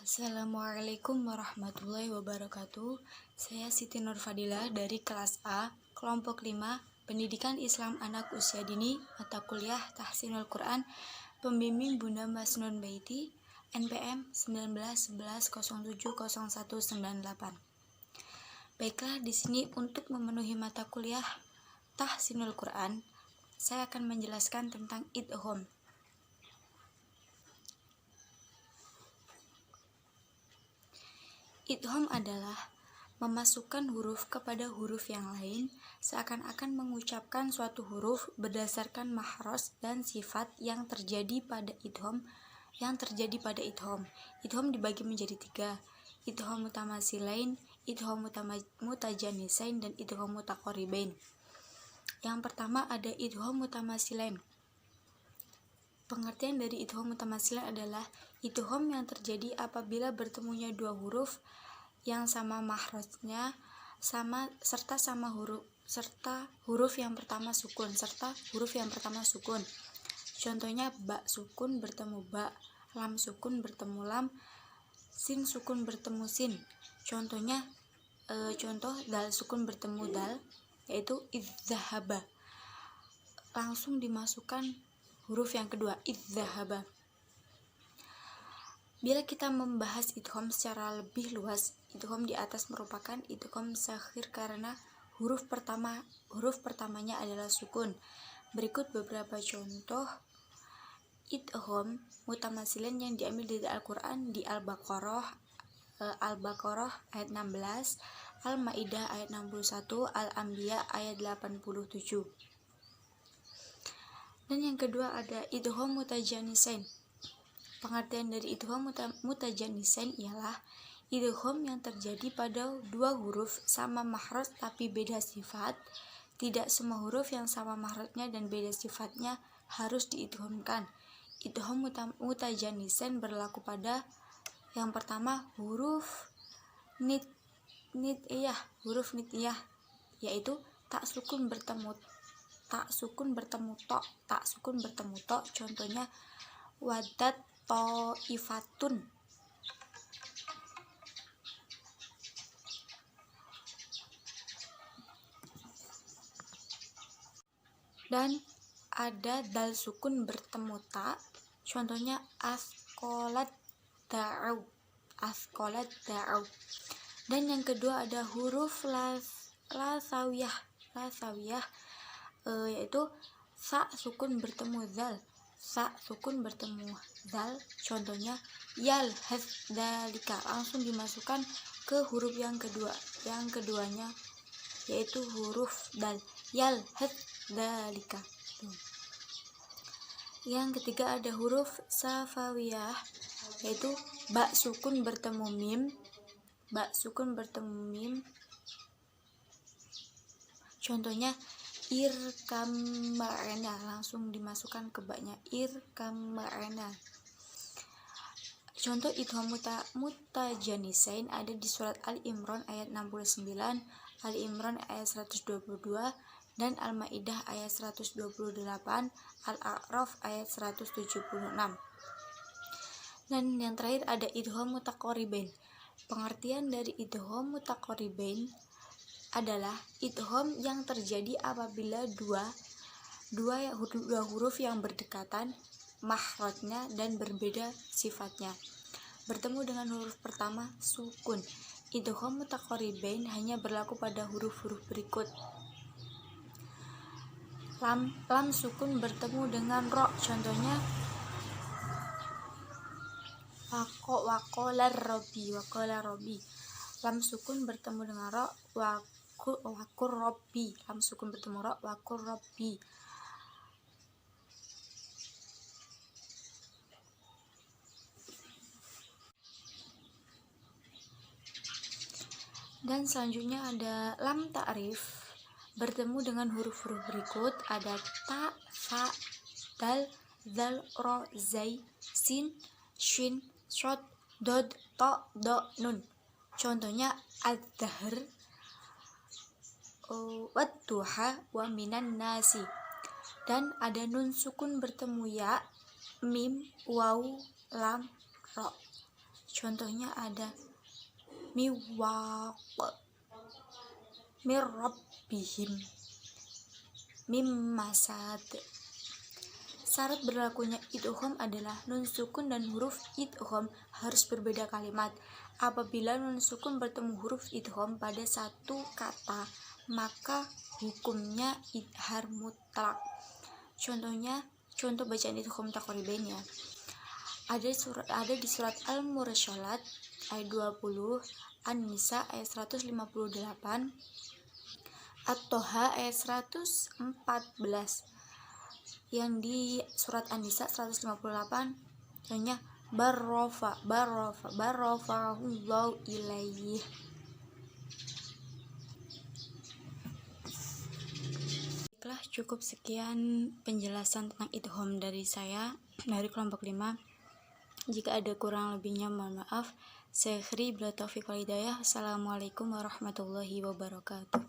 Assalamualaikum warahmatullahi wabarakatuh. Saya Siti Nurfadilah dari kelas A, kelompok 5, Pendidikan Islam Anak Usia Dini, mata kuliah Tahsinul Quran, pembimbing Bunda Masnun Baiti, NPM 1911070198. Baiklah, di sini untuk memenuhi mata kuliah Tahsinul Quran, saya akan menjelaskan tentang idgham. Idgham adalah memasukkan huruf kepada huruf yang lain, seakan-akan mengucapkan suatu huruf berdasarkan makhraj dan sifat yang terjadi pada idgham. Idgham dibagi menjadi 3, idgham mutamasilain, idgham mutajanisain, dan idgham mutaqaribain. Yang pertama ada idgham mutamasilain. Pengertian dari idgham mutamasilain adalah idgham yang terjadi apabila bertemunya dua huruf yang sama makhrajnya serta huruf yang pertama sukun. Contohnya ba sukun bertemu ba, lam sukun bertemu lam, sin sukun bertemu sin. Contoh dal sukun bertemu dal, yaitu idzahaba. Langsung dimasukkan huruf yang kedua, idzahaba. Bila kita membahas idgham secara lebih luas, idgham di atas merupakan idgham saghir karena huruf pertamanya adalah sukun. Berikut beberapa contoh idgham mutamasilain yang diambil dari Al-Qur'an di Al-Baqarah ayat 16, Al-Maidah ayat 61, Al-Anbiya ayat 87. Dan yang kedua ada idgham mutajanisain. Pengertian dari idgham mutajanisain ialah idgham yang terjadi pada dua huruf sama makhraj tapi beda sifat. Tidak semua huruf yang sama makhrajnya dan beda sifatnya harus diidghamkan. Idgham mutajanisain berlaku pada yang pertama huruf nid'iyah, yaitu tak sukun bertemu to. Contohnya wadat ta'ifatun. Dan ada dal sukun bertemu ta, contohnya asqalat da'u. Dan yang kedua ada huruf la sawiyah, yaitu sa sukun bertemu zal, contohnya yal dalika. Langsung dimasukkan ke huruf yang keduanya, yaitu huruf dal, yal dalika. Yang ketiga ada huruf safawiyah, yaitu ba sukun bertemu mim, contohnya irkam ma'ana. Langsung dimasukkan ke baknya, irkam ma'ana. Contoh idgham mutajanisain ada di surat Al-Imran ayat 69, Al-Imran ayat 122, dan Al-Maidah ayat 128, Al-A'raf ayat 176. Dan yang terakhir ada idgham mutaqaribain. Pengertian dari idgham mutaqaribain adalah idgham yang terjadi apabila dua huruf yang berdekatan makhrajnya dan berbeda sifatnya bertemu dengan huruf pertama sukun. Idgham mutaqaribain hanya berlaku pada huruf-huruf berikut. Lam sukun bertemu dengan ro, contohnya waqala robbi. Lam sukun bertemu dengan ro, wakur robbi. Lam sukun bertemu ro, wakur robbi. Dan selanjutnya ada lam ta'rif bertemu dengan huruf-huruf berikut, ada ta, fa, dal, zal, ro, zai, sin, shin, shod, dod, to, do, nun. Contohnya ad-dahr, wad-duha, wa minan nasi. Dan ada nun sukun bertemu ya, mim, waw, lam, ro. Contohnya ada miwaq, mirabbihim, mimmasad. Syarat berlakunya idgham adalah nun sukun dan huruf idgham harus berbeda kalimat. Apabila nun sukun bertemu huruf idgham pada satu kata, maka hukumnya idhar mutlak. Contoh bacaan idgham taqribain ya. Ada di surat Al-Mursyalat ayat 20, An-Nisa ayat 158, At-Toha ayat 114. Yang di surat An-Nisa 158 contohnya barrofa Allahu ilaihi. Baiklah, cukup sekian penjelasan tentang idgham dari saya dari kelompok 5. Jika ada kurang lebihnya mohon maaf. Saya Khri, bila taufiq wal hidayah. Assalamualaikum warahmatullahi wabarakatuh.